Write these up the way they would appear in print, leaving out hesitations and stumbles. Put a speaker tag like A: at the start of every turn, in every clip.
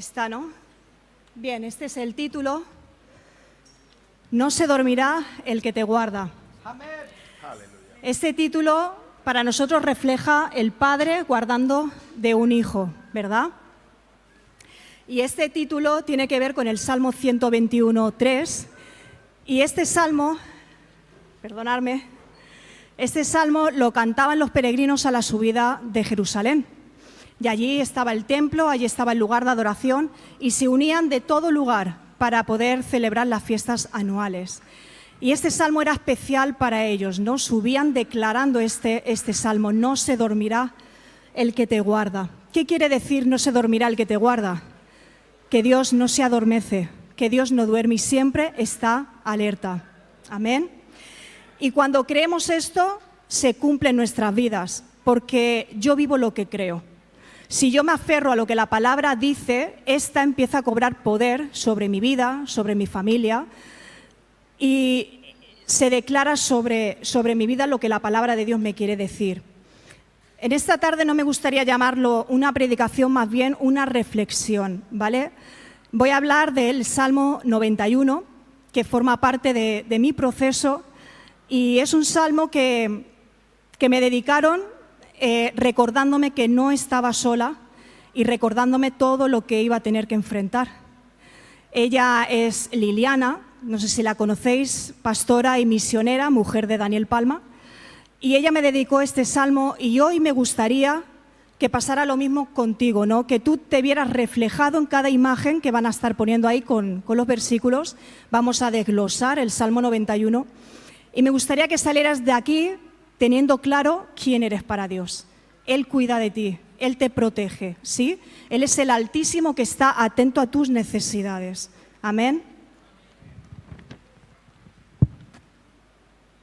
A: Está, ¿no? Bien, este es el título. No se dormirá el que te guarda. Este título para nosotros refleja el padre guardando de un hijo, ¿verdad? Y este título tiene que ver con el Salmo 121:3. Y este salmo, perdonadme, este salmo lo cantaban los peregrinos a la subida de Jerusalén. Y allí estaba el templo, allí estaba el lugar de adoración y se unían de todo lugar para poder celebrar las fiestas anuales. Y este salmo era especial para ellos, ¿no? Subían declarando este salmo: no se dormirá el que te guarda. ¿Qué quiere decir no se dormirá el que te guarda? Que Dios no se adormece, que Dios no duerme y siempre está alerta. Amén. Y cuando creemos esto, se cumple en nuestras vidas, porque yo vivo lo que creo. Si yo me aferro a lo que la palabra dice, esta empieza a cobrar poder sobre mi vida, sobre mi familia, y se declara sobre mi vida lo que la palabra de Dios me quiere decir. En esta tarde no me gustaría llamarlo una predicación, más bien una reflexión, ¿vale? Voy a hablar del Salmo 91, que forma parte de mi proceso, y es un salmo que me dedicaron recordándome que no estaba sola y recordándome todo lo que iba a tener que enfrentar. Ella es Liliana, no sé si la conocéis, pastora y misionera, mujer de Daniel Palma, y ella me dedicó este salmo y hoy me gustaría que pasara lo mismo contigo, ¿no? Que tú te vieras reflejado en cada imagen que van a estar poniendo ahí con los versículos. Vamos a desglosar el Salmo 91 y me gustaría que salieras de aquí teniendo claro quién eres para Dios. Él cuida de ti, Él te protege, ¿sí? Él es el Altísimo que está atento a tus necesidades. Amén.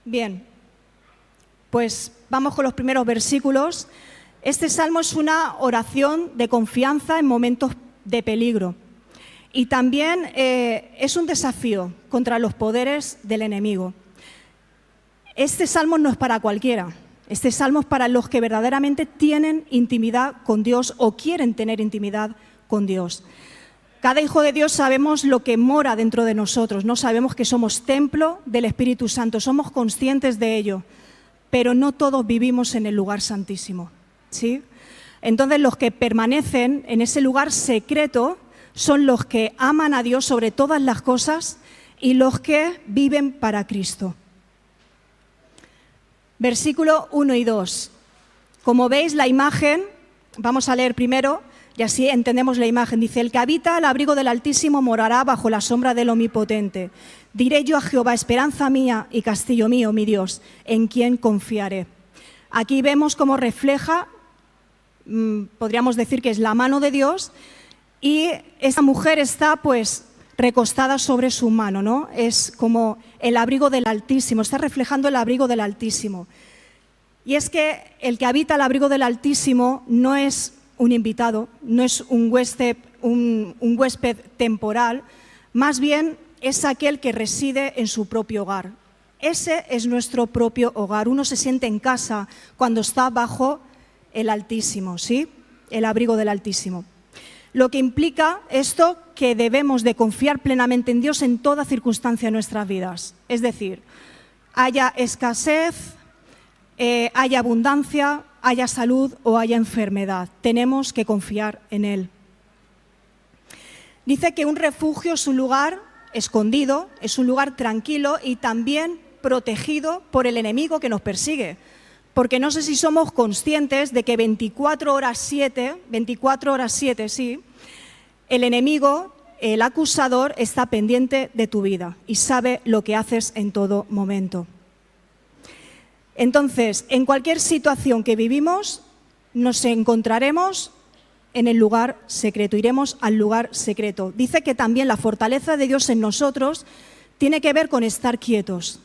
A: Bien, pues vamos con los primeros versículos. Este salmo es una oración de confianza en momentos de peligro y también es un desafío contra los poderes del enemigo. Este salmo no es para cualquiera, este salmo es para los que verdaderamente tienen intimidad con Dios o quieren tener intimidad con Dios. Cada hijo de Dios sabemos lo que mora dentro de nosotros, no sabemos que somos templo del Espíritu Santo, somos conscientes de ello, pero no todos vivimos en el lugar santísimo, ¿sí? Entonces los que permanecen en ese lugar secreto son los que aman a Dios sobre todas las cosas y los que viven para Cristo. Versículo 1 y 2. Como veis la imagen, vamos a leer primero y así entendemos la imagen. Dice: el que habita al abrigo del Altísimo morará bajo la sombra del Omnipotente. Diré yo a Jehová, esperanza mía y castillo mío, mi Dios, en quien confiaré. Aquí vemos cómo refleja, podríamos decir que es la mano de Dios, y esta mujer está pues recostada sobre su mano, ¿no? Es como el abrigo del Altísimo, está reflejando el abrigo del Altísimo. Y es que el que habita al abrigo del Altísimo no es un invitado, no es un huésped temporal, más bien es aquel que reside en su propio hogar. Ese es nuestro propio hogar. Uno se siente en casa cuando está bajo el Altísimo, ¿sí? El abrigo del Altísimo. Lo que implica esto que debemos de confiar plenamente en Dios en toda circunstancia de nuestras vidas. Es decir, haya escasez, haya abundancia, haya salud o haya enfermedad. Tenemos que confiar en Él. Dice que un refugio es un lugar escondido, es un lugar tranquilo y también protegido por el enemigo que nos persigue. Porque no sé si somos conscientes de que 24 horas 7, sí, el enemigo, el acusador, está pendiente de tu vida y sabe lo que haces en todo momento. Entonces, en cualquier situación que vivimos, nos encontraremos en el lugar secreto, iremos al lugar secreto. Dice que también la fortaleza de Dios en nosotros tiene que ver con estar quietos.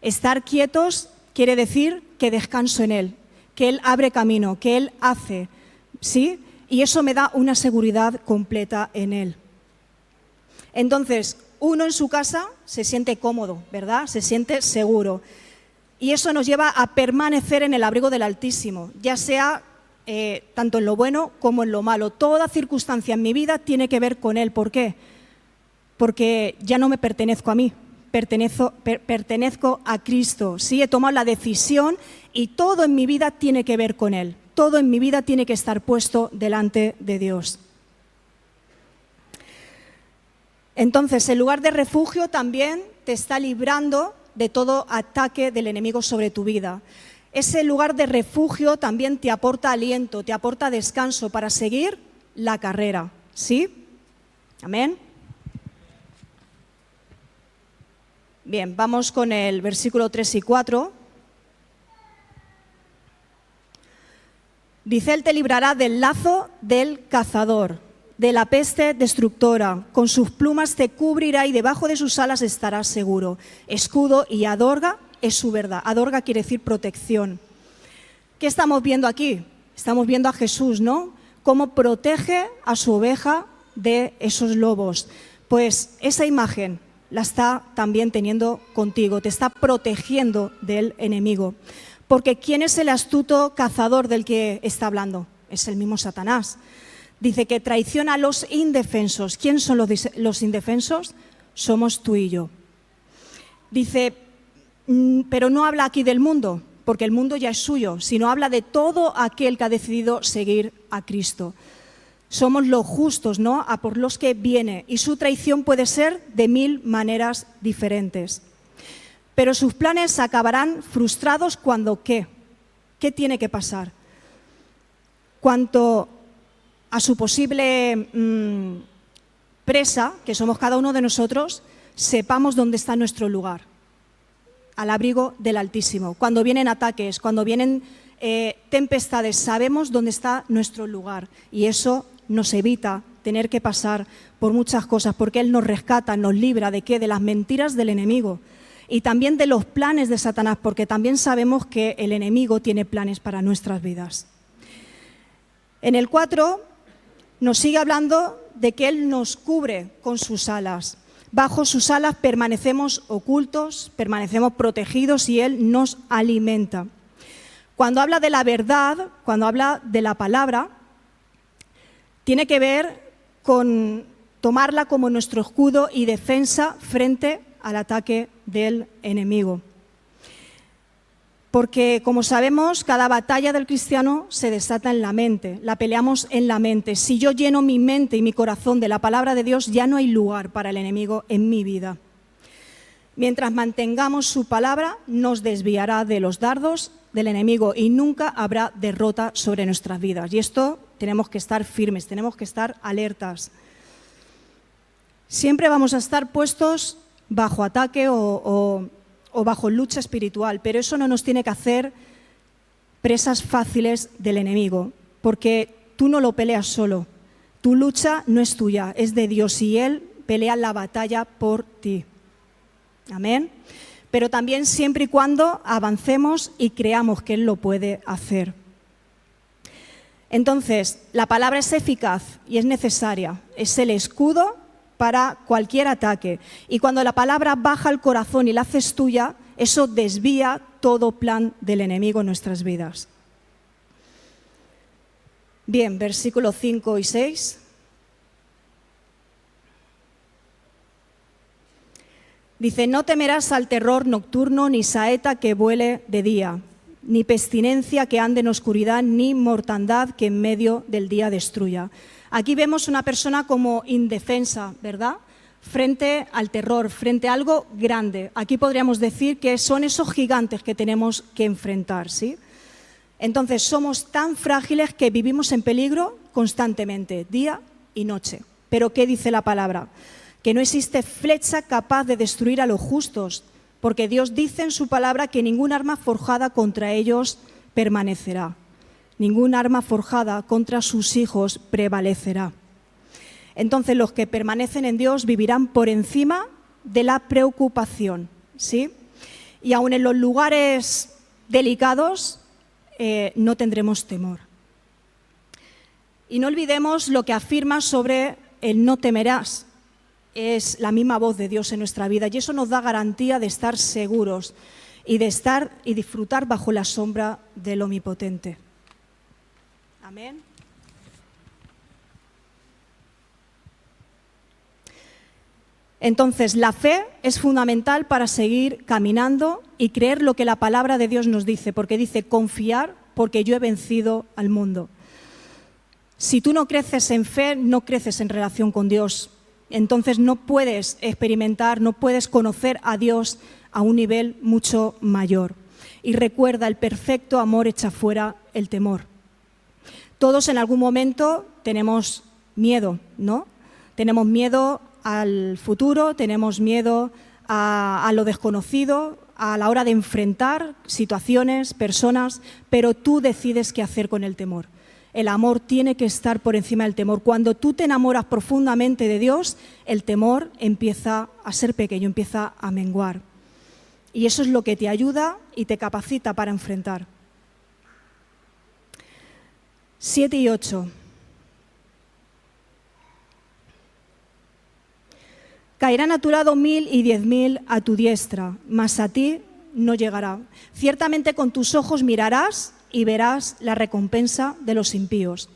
A: Estar quietos quiere decir que descanso en Él, que Él abre camino, que Él hace, ¿sí? Y eso me da una seguridad completa en Él. Entonces, uno en su casa se siente cómodo, ¿verdad? Se siente seguro. Y eso nos lleva a permanecer en el abrigo del Altísimo, ya sea tanto en lo bueno como en lo malo. Toda circunstancia en mi vida tiene que ver con Él. ¿Por qué? Porque ya no me pertenezco a mí, pertenezco a Cristo. Sí, he tomado la decisión y todo en mi vida tiene que ver con Él. Todo en mi vida tiene que estar puesto delante de Dios. Entonces, el lugar de refugio también te está librando de todo ataque del enemigo sobre tu vida. Ese lugar de refugio también te aporta aliento, te aporta descanso para seguir la carrera. ¿Sí? Amén. Bien, vamos con el versículo 3 y 4. Dice, Él te librará del lazo del cazador, de la peste destructora. Con sus plumas te cubrirá y debajo de sus alas estarás seguro. Escudo y adorga es su verdad. Adorga quiere decir protección. ¿Qué estamos viendo aquí? Estamos viendo a Jesús, ¿no? Cómo protege a su oveja de esos lobos. Pues esa imagen la está también teniendo contigo, te está protegiendo del enemigo. Porque ¿quién es el astuto cazador del que está hablando? Es el mismo Satanás. Dice que traiciona a los indefensos. ¿Quién son los indefensos? Somos tú y yo. Dice, pero no habla aquí del mundo, porque el mundo ya es suyo, sino habla de todo aquel que ha decidido seguir a Cristo. Somos los justos, ¿no? A por los que viene. Y su traición puede ser de 1000 maneras diferentes. Pero sus planes acabarán frustrados cuando ¿qué? ¿Qué tiene que pasar? Cuanto a su posible presa, que somos cada uno de nosotros, sepamos dónde está nuestro lugar, al abrigo del Altísimo. Cuando vienen ataques, cuando vienen tempestades, sabemos dónde está nuestro lugar. Y eso nos evita tener que pasar por muchas cosas, porque Él nos rescata, nos libra ¿de qué? De las mentiras del enemigo y también de los planes de Satanás, porque también sabemos que el enemigo tiene planes para nuestras vidas. En el 4 nos sigue hablando de que Él nos cubre con sus alas. Bajo sus alas permanecemos ocultos, permanecemos protegidos y Él nos alimenta. Cuando habla de la verdad, cuando habla de la palabra, tiene que ver con tomarla como nuestro escudo y defensa frente al ataque del enemigo. Porque, como sabemos, cada batalla del cristiano se desata en la mente, la peleamos en la mente. Si yo lleno mi mente y mi corazón de la palabra de Dios, ya no hay lugar para el enemigo en mi vida. Mientras mantengamos su palabra, nos desviará de los dardos del enemigo y nunca habrá derrota sobre nuestras vidas. Y esto tenemos que estar firmes, tenemos que estar alertas. Siempre vamos a estar puestos bajo ataque o bajo lucha espiritual, pero eso no nos tiene que hacer presas fáciles del enemigo, porque tú no lo peleas solo, tu lucha no es tuya, es de Dios y Él pelea la batalla por ti. Amén. Pero también siempre y cuando avancemos y creamos que Él lo puede hacer. Entonces, la palabra es eficaz y es necesaria, es el escudo para cualquier ataque. Y cuando la palabra baja al corazón y la haces tuya, eso desvía todo plan del enemigo en nuestras vidas. Bien, versículos 5 y 6. Dice, no temerás al terror nocturno, ni saeta que vuele de día, ni pestilencia que ande en oscuridad, ni mortandad que en medio del día destruya. Aquí vemos una persona como indefensa, ¿verdad? Frente al terror, frente a algo grande. Aquí podríamos decir que son esos gigantes que tenemos que enfrentar, ¿sí? Entonces somos tan frágiles que vivimos en peligro constantemente, día y noche. Pero ¿qué dice la palabra? Que no existe flecha capaz de destruir a los justos, porque Dios dice en su palabra que ningún arma forjada contra ellos permanecerá. Ningún arma forjada contra sus hijos prevalecerá. Entonces los que permanecen en Dios vivirán por encima de la preocupación, ¿sí? Y aun en los lugares delicados no tendremos temor. Y no olvidemos lo que afirma sobre el no temerás. Es la misma voz de Dios en nuestra vida y eso nos da garantía de estar seguros y de estar y disfrutar bajo la sombra del Omnipotente. Amén. Entonces, la fe es fundamental para seguir caminando y creer lo que la palabra de Dios nos dice, porque dice, confiar porque yo he vencido al mundo. Si tú no creces en fe, no creces en relación con Dios. Entonces no puedes experimentar, no puedes conocer a Dios a un nivel mucho mayor. Y recuerda, el perfecto amor echa fuera el temor. Todos en algún momento tenemos miedo, ¿no? Tenemos miedo al futuro, tenemos miedo a lo desconocido, a la hora de enfrentar situaciones, personas, pero tú decides qué hacer con el temor. El amor tiene que estar por encima del temor. Cuando tú te enamoras profundamente de Dios, el temor empieza a ser pequeño, empieza a menguar. Y eso es lo que te ayuda y te capacita para enfrentar. 7 y 8. Caerán a tu lado 1000 y 10.000 a tu diestra, mas a ti no llegará. Ciertamente con tus ojos mirarás y verás la recompensa de los impíos.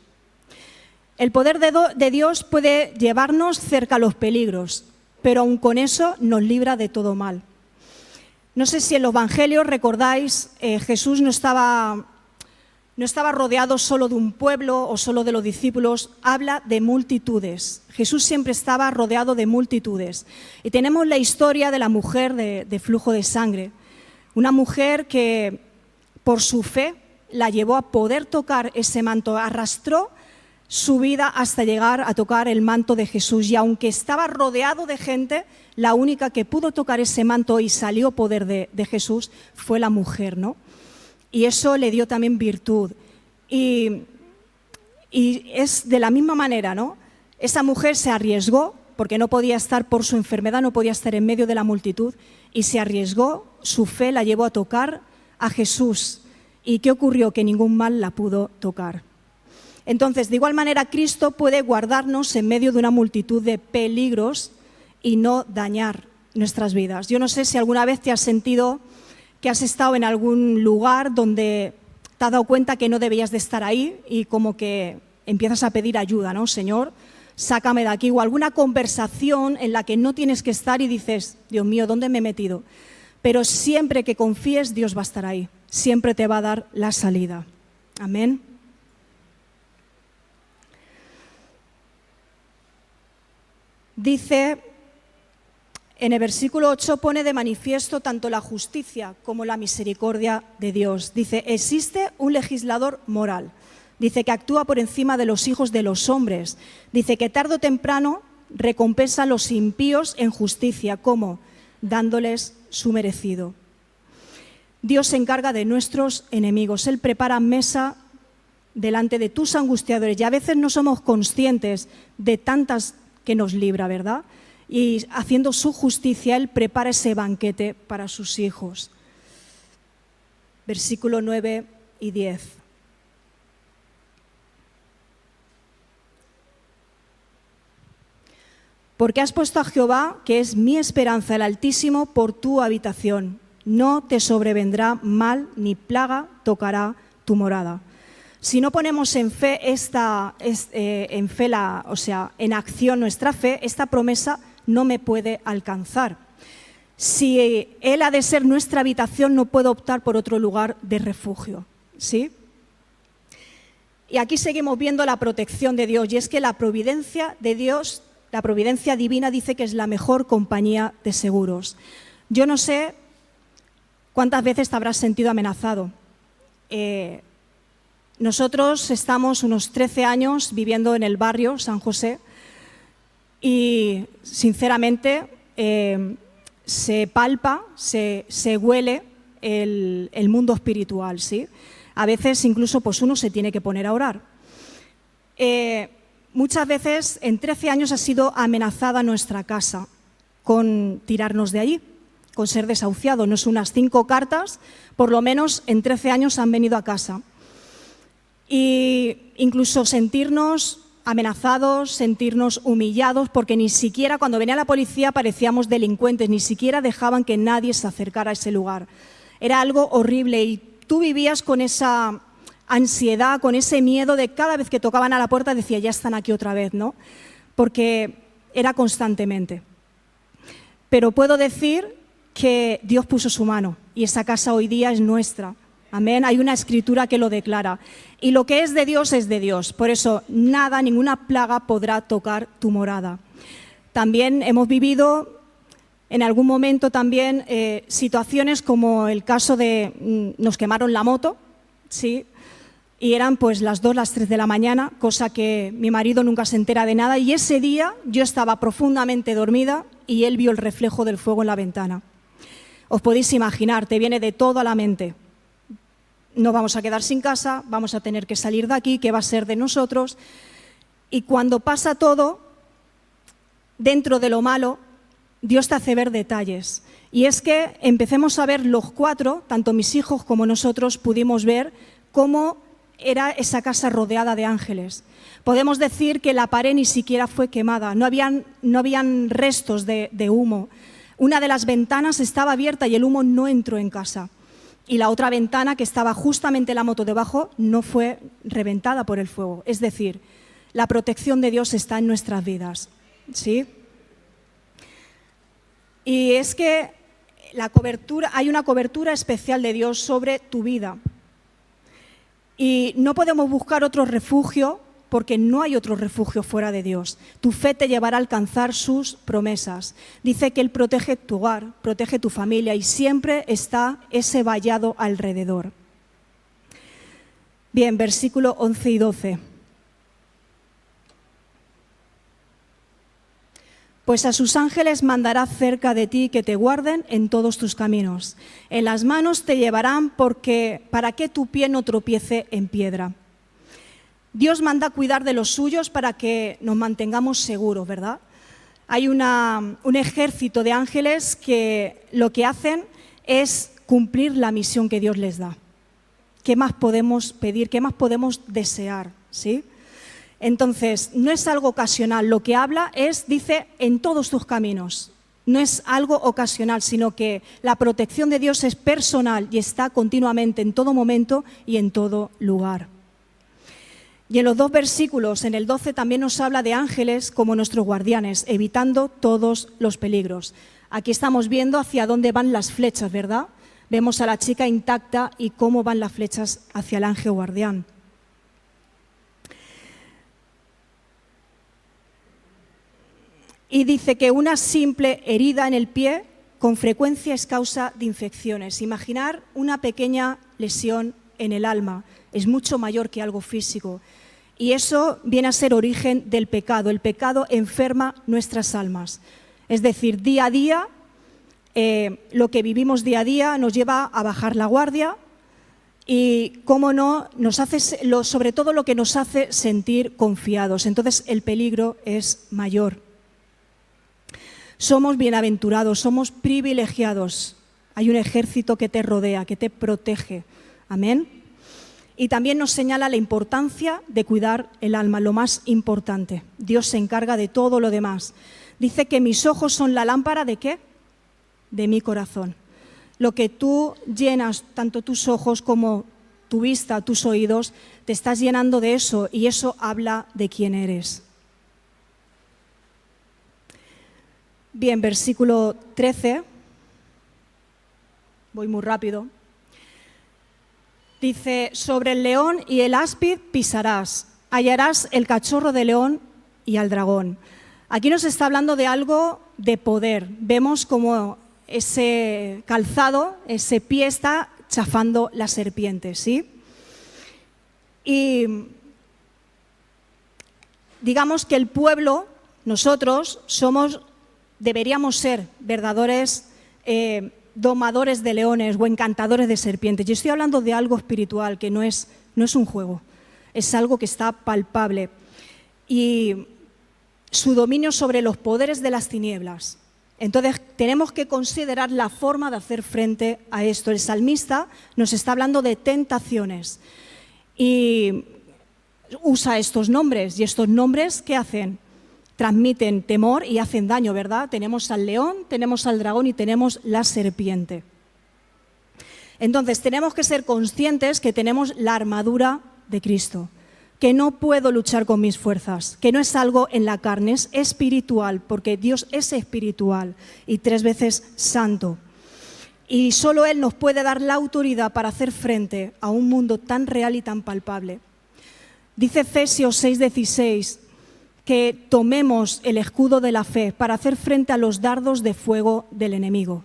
A: El poder de Dios puede llevarnos cerca a los peligros, pero aun con eso nos libra de todo mal. No sé si en los evangelios recordáis, Jesús no estaba rodeado solo de un pueblo o solo de los discípulos, habla de multitudes. Jesús siempre estaba rodeado de multitudes. Y tenemos la historia de la mujer de flujo de sangre, una mujer que por su fe la llevó a poder tocar ese manto, arrastró su vida hasta llegar a tocar el manto de Jesús. Y aunque estaba rodeado de gente, la única que pudo tocar ese manto y salió poder de Jesús fue la mujer, ¿no? Y eso le dio también virtud. Y es de la misma manera, ¿no? Esa mujer se arriesgó, porque no podía estar por su enfermedad, no podía estar en medio de la multitud, y se arriesgó, su fe la llevó a tocar a Jesús. ¿Y qué ocurrió? Que ningún mal la pudo tocar. Entonces, de igual manera, Cristo puede guardarnos en medio de una multitud de peligros y no dañar nuestras vidas. Yo no sé si alguna vez te has sentido que has estado en algún lugar donde te has dado cuenta que no debías de estar ahí y como que empiezas a pedir ayuda, ¿no? Señor, sácame de aquí. O alguna conversación en la que no tienes que estar y dices, Dios mío, ¿dónde me he metido? Pero siempre que confíes, Dios va a estar ahí. Siempre te va a dar la salida. Amén. Dice, en el versículo 8 pone de manifiesto tanto la justicia como la misericordia de Dios. Dice, existe un legislador moral. Dice que actúa por encima de los hijos de los hombres. Dice que tarde o temprano recompensa a los impíos en justicia. ¿Cómo? Dándoles su merecido. Dios se encarga de nuestros enemigos. Él prepara mesa delante de tus angustiadores. Y a veces no somos conscientes de tantas que nos libra, ¿verdad? Y haciendo su justicia, Él prepara ese banquete para sus hijos. Versículo 9 y 10. Porque has puesto a Jehová, que es mi esperanza, el Altísimo, por tu habitación. No te sobrevendrá mal ni plaga tocará tu morada. Si no ponemos en fe en acción nuestra fe, esta promesa no me puede alcanzar. Si Él ha de ser nuestra habitación, no puedo optar por otro lugar de refugio, ¿sí? Y aquí seguimos viendo la protección de Dios, y es que la providencia de Dios, la providencia divina, dice que es la mejor compañía de seguros. Yo no sé cuántas veces te habrás sentido amenazado. Nosotros estamos unos 13 años viviendo en el barrio San José y sinceramente se palpa, se huele el mundo espiritual, ¿sí? A veces incluso pues uno se tiene que poner a orar. Muchas veces en 13 años ha sido amenazada nuestra casa con tirarnos de allí, con ser desahuciado. No es unas 5 cartas, por lo menos en 13 años han venido a casa. Y incluso sentirnos amenazados, sentirnos humillados, porque ni siquiera cuando venía la policía parecíamos delincuentes, ni siquiera dejaban que nadie se acercara a ese lugar. Era algo horrible y tú vivías con esa ansiedad, con ese miedo de cada vez que tocaban a la puerta decía, ya están aquí otra vez, ¿no? Porque era constantemente. Pero puedo decir que Dios puso su mano y esa casa hoy día es nuestra. Amén. Hay una escritura que lo declara. Y lo que es de Dios es de Dios. Por eso nada, ninguna plaga podrá tocar tu morada. También hemos vivido en algún momento también situaciones como el caso de nos quemaron la moto, ¿sí? Y eran pues las 2, las 3 de la mañana, cosa que mi marido nunca se entera de nada. Y ese día yo estaba profundamente dormida y él vio el reflejo del fuego en la ventana. Os podéis imaginar, te viene de todo a la mente. No vamos a quedar sin casa, vamos a tener que salir de aquí, ¿qué va a ser de nosotros? Y cuando pasa todo, dentro de lo malo, Dios te hace ver detalles. Y es que empecemos a ver los 4, tanto mis hijos como nosotros, pudimos ver cómo era esa casa rodeada de ángeles. Podemos decir que la pared ni siquiera fue quemada, no habían restos de humo. Una de las ventanas estaba abierta y el humo no entró en casa. Y la otra ventana, que estaba justamente la moto debajo, no fue reventada por el fuego. Es decir, la protección de Dios está en nuestras vidas, ¿sí? Y es que hay una cobertura especial de Dios sobre tu vida. Y no podemos buscar otro refugio porque no hay otro refugio fuera de Dios. Tu fe te llevará a alcanzar sus promesas. Dice que Él protege tu hogar, protege tu familia y siempre está ese vallado alrededor. Bien, versículo 11 y 12. Pues a sus ángeles mandará cerca de ti que te guarden en todos tus caminos. En las manos te llevarán para que tu pie no tropiece en piedra. Dios manda cuidar de los suyos para que nos mantengamos seguros, ¿verdad? Hay un ejército de ángeles que lo que hacen es cumplir la misión que Dios les da. ¿Qué más podemos pedir? ¿Qué más podemos desear? ¿Sí? Entonces, no es algo ocasional, lo que habla dice, en todos tus caminos. No es algo ocasional, sino que la protección de Dios es personal y está continuamente en todo momento y en todo lugar. Y en los 2 versículos, en el 12 también nos habla de ángeles como nuestros guardianes, evitando todos los peligros. Aquí estamos viendo hacia dónde van las flechas, ¿verdad? Vemos a la chica intacta y cómo van las flechas hacia el ángel guardián. Y dice que una simple herida en el pie con frecuencia es causa de infecciones. Imaginar una pequeña lesión en el alma es mucho mayor que algo físico. Y eso viene a ser origen del pecado. El pecado enferma nuestras almas. Es decir, día a día, lo que vivimos día a día nos lleva a bajar la guardia y, cómo no, sobre todo lo que nos hace sentir confiados. Entonces el peligro es mayor. Somos bienaventurados, somos privilegiados. Hay un ejército que te rodea, que te protege. Amén. Y también nos señala la importancia de cuidar el alma, lo más importante. Dios se encarga de todo lo demás. Dice que mis ojos son la lámpara ¿de qué? De mi corazón. Lo que tú llenas, tanto tus ojos como tu vista, tus oídos, te estás llenando de eso y eso habla de quién eres. Bien, versículo 13, voy muy rápido, dice, sobre el león y el áspid pisarás, hallarás el cachorro de león y al dragón. Aquí nos está hablando de algo de poder. Vemos como ese calzado, ese pie está chafando la serpiente, ¿sí? Y digamos que el pueblo, nosotros deberíamos ser verdaderos domadores de leones o encantadores de serpientes. Yo estoy hablando de algo espiritual que no es un juego, es algo que está palpable. Y su dominio sobre los poderes de las tinieblas. Entonces tenemos que considerar la forma de hacer frente a esto. El salmista nos está hablando de tentaciones y usa estos nombres. ¿Y estos nombres qué hacen? Transmiten temor y hacen daño, ¿verdad? Tenemos al león, tenemos al dragón y tenemos la serpiente. Entonces tenemos que ser conscientes que tenemos la armadura de Cristo, que no puedo luchar con mis fuerzas, que no es algo en la carne, es espiritual, porque Dios es espiritual y 3 veces santo. Y solo Él nos puede dar la autoridad para hacer frente a un mundo tan real y tan palpable. Dice Efesios 6:16 que tomemos el escudo de la fe para hacer frente a los dardos de fuego del enemigo.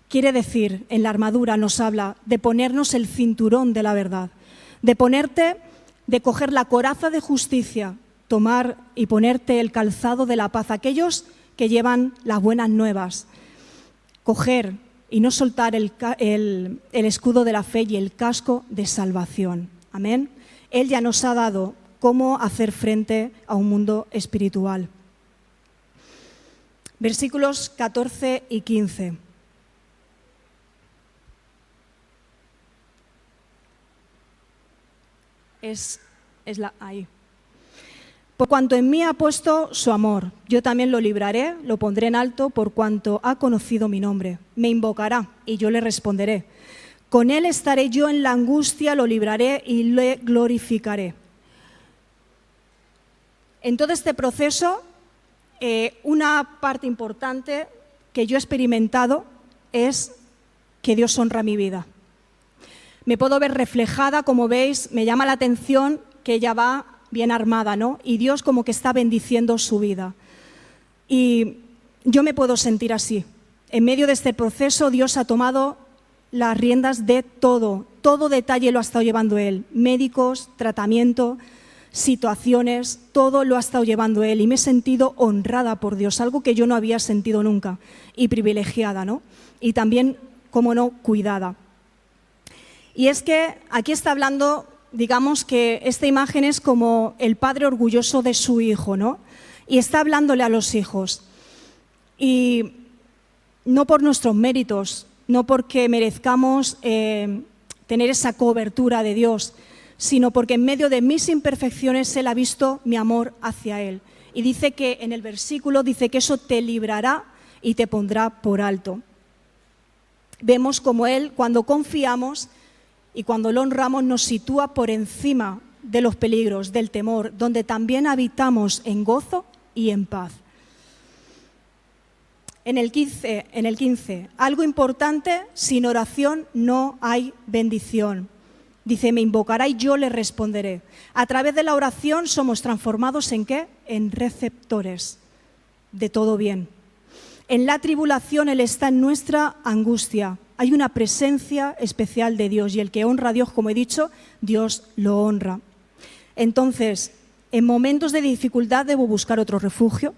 A: Quiere decir, en la armadura nos habla de ponernos el cinturón de la verdad, de coger la coraza de justicia, tomar y ponerte el calzado de la paz, aquellos que llevan las buenas nuevas, coger y no soltar el escudo de la fe y el casco de salvación. Amén. Él ya nos ha dado cómo hacer frente a un mundo espiritual. Versículos 14 y 15. Ahí. Por cuanto en mí ha puesto su amor, yo también lo libraré, lo pondré en alto, por cuanto ha conocido mi nombre. Me invocará y yo le responderé. Con él estaré yo en la angustia, lo libraré y le glorificaré. En todo este proceso, una parte importante que yo he experimentado es que Dios honra mi vida. Me puedo ver reflejada, como veis, me llama la atención que ella va bien armada, ¿no? Y Dios como que está bendiciendo su vida. Y yo me puedo sentir así. En medio de este proceso, Dios ha tomado las riendas de todo detalle lo ha estado llevando Él. Médicos, tratamiento, situaciones, todo lo ha estado llevando Él. Y me he sentido honrada por Dios, algo que yo no había sentido nunca. Y privilegiada, ¿no? Y también, como no, cuidada. Y es que aquí está hablando, digamos que esta imagen es como el padre orgulloso de su hijo, ¿no? Y está hablándole a los hijos. Y no por nuestros méritos, no porque merezcamos tener esa cobertura de Dios, sino porque en medio de mis imperfecciones Él ha visto mi amor hacia Él. Y dice que en el versículo, dice que eso te librará y te pondrá por alto. Vemos como Él, cuando confiamos y cuando lo honramos, nos sitúa por encima de los peligros, del temor, donde también habitamos en gozo y en paz. En el 15, algo importante, sin oración no hay bendición. Dice, me invocará y yo le responderé. A través de la oración somos transformados ¿en qué? En receptores de todo bien. En la tribulación Él está en nuestra angustia. Hay una presencia especial de Dios y el que honra a Dios, como he dicho, Dios lo honra. Entonces, ¿en momentos de dificultad debo buscar otro refugio?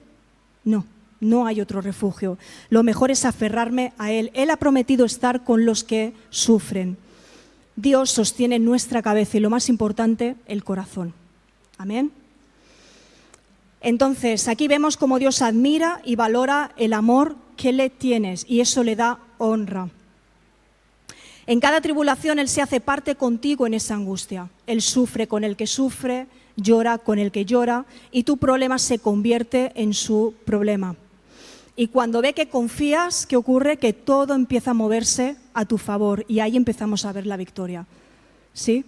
A: No hay otro refugio. Lo mejor es aferrarme a Él. Él ha prometido estar con los que sufren. Dios sostiene nuestra cabeza y lo más importante, el corazón. Amén. Entonces, aquí vemos cómo Dios admira y valora el amor que le tienes y eso le da honra. En cada tribulación Él se hace parte contigo en esa angustia. Él sufre con el que sufre, llora con el que llora y tu problema se convierte en su problema. Y cuando ve que confías, ¿qué ocurre? Que todo empieza a moverse a tu favor y ahí empezamos a ver la victoria. ¿Sí?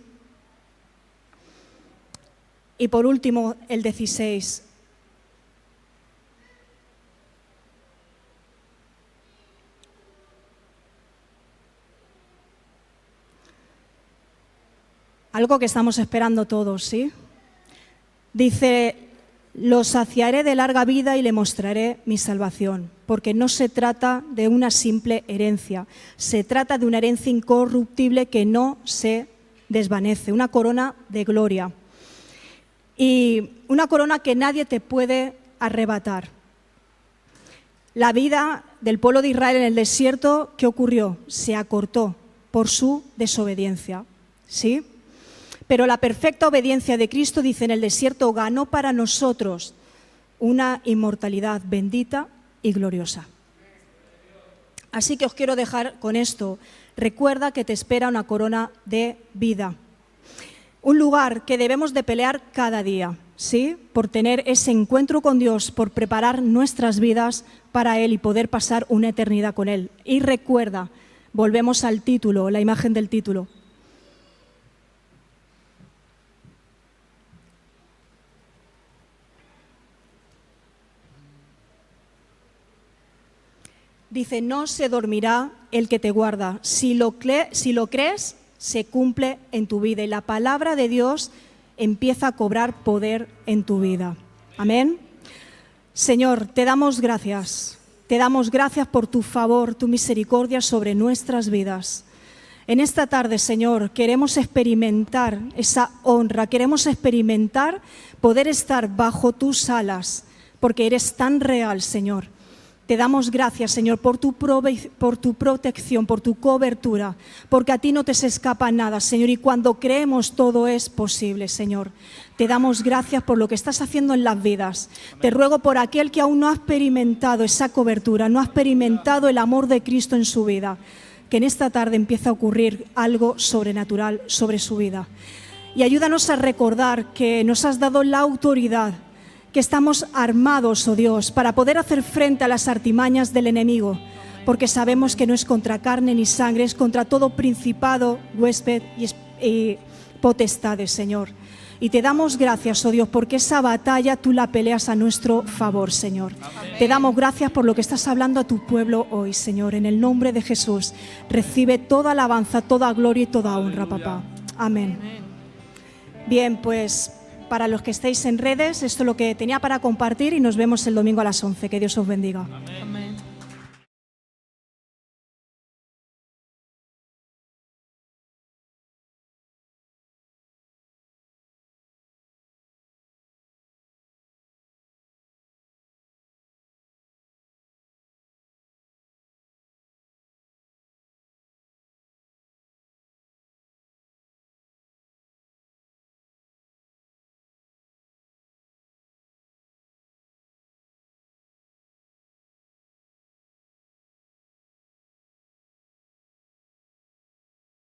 A: Y por último, el 16. Algo que estamos esperando todos, ¿sí? Dice, lo saciaré de larga vida y le mostraré mi salvación, porque no se trata de una simple herencia, se trata de una herencia incorruptible que no se desvanece, una corona de gloria y una corona que nadie te puede arrebatar. La vida del pueblo de Israel en el desierto, ¿qué ocurrió? Se acortó por su desobediencia, ¿sí? Pero la perfecta obediencia de Cristo, dice, en el desierto ganó para nosotros una inmortalidad bendita y gloriosa. Así que os quiero dejar con esto. Recuerda que te espera una corona de vida. Un lugar que debemos de pelear cada día, ¿sí? Por tener ese encuentro con Dios, por preparar nuestras vidas para Él y poder pasar una eternidad con Él. Y recuerda, Volvemos al título, la imagen del título. Dice, no se dormirá el que te guarda. Si lo crees, se cumple en tu vida. Y la palabra de Dios empieza a cobrar poder en tu vida. Amén. Señor, te damos gracias. Te damos gracias por tu favor, tu misericordia sobre nuestras vidas. En esta tarde, Señor, queremos experimentar esa honra. Queremos experimentar poder estar bajo tus alas, porque eres tan real, Señor. Te damos gracias, Señor, por tu protección, por tu cobertura, porque a ti no te se escapa nada, Señor, y cuando creemos todo es posible, Señor. Te damos gracias por lo que estás haciendo en las vidas. Amén. Te ruego por aquel que aún no ha experimentado esa cobertura, no ha experimentado el amor de Cristo en su vida, que en esta tarde empiece a ocurrir algo sobrenatural sobre su vida. Y ayúdanos a recordar que nos has dado la autoridad, que estamos armados, oh Dios, para poder hacer frente a las artimañas del enemigo, porque sabemos que no es contra carne ni sangre, es contra todo principado, huésped y potestades, Señor. Y te damos gracias, oh Dios, porque esa batalla tú la peleas a nuestro favor, Señor. Amén. Te damos gracias por lo que estás hablando a tu pueblo hoy, Señor. En el nombre de Jesús, recibe toda alabanza, toda gloria y toda honra, papá. Amén. Bien, pues para los que estéis en redes, esto es lo que tenía para compartir y nos vemos el domingo a las 11. Que Dios os bendiga.
B: Amén.